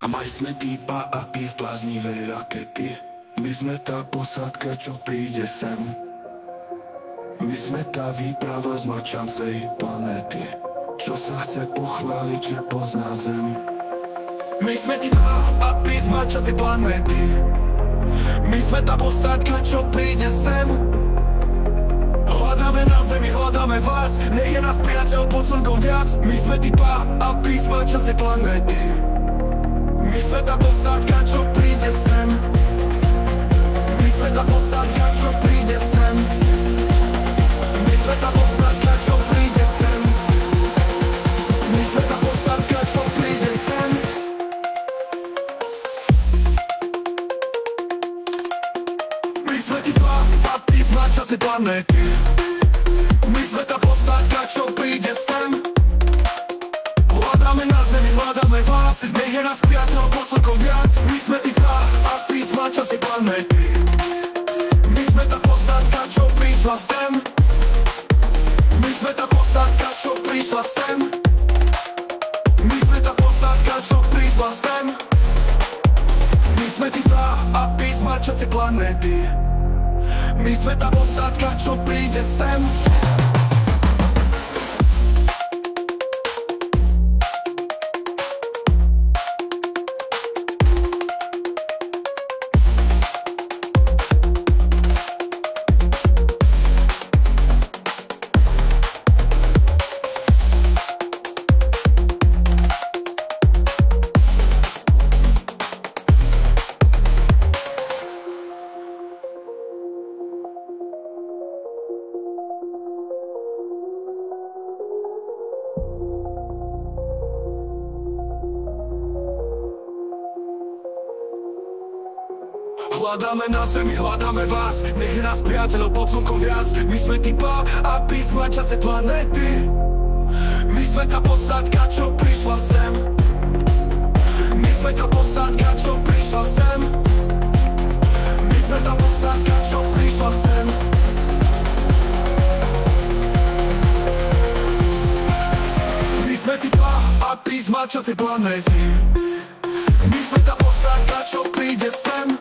Mali sme týpa a pís bláznivej rakety. My sme tá posádka, čo príde sem. My sme tá výprava z mlčancej planéty, čo sa chce pochváliť, že pozná zem. My sme týpa a pís mlčancej planéty. My sme tá posádka, čo príde sem. Hľadáme na zemi, hľadáme vás, nech je nás priateľ pod slnkom viac. My sme týpa a pís mlčancej planéty. My sme tá posádka, čo príde sem. My sme tá posádka, čo príde sem. My sme tá posádka, čo príde sem. My sme tá posádka, čo príde sem. My sme týpa a pís mlčancej planéty. My sme tá posádka, čo príde sem. Hľadáme na zemi, hľadáme vás, nech je nás priateľ pod slnkom viac. My sme týpa a pís mlčancej planéty. My sme tá posádka, čo prišla sem. My sme tá posádka, čo prišla sem. My sme tá posádka, čo prišla sem. My sme týpa a pís mlčancej planéty. My sme tá posádka, čo príde sem. Hľadáme na zemi, hľadáme vás, nech je nás priateľov pod slnkom viac. My sme týpa a pís mlčancej planéty. My sme tá posádka, čo prišla sem. My sme tá posádka, čo prišla sem. My sme tá posádka, čo prišla sem. My sme týpa a pís mlčancej planéty. My sme tá posádka, čo príde sem.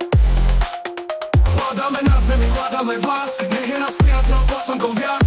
Hľadáme na zemi, hľadáme vás, nech je nás priateľ pod slnkom viac.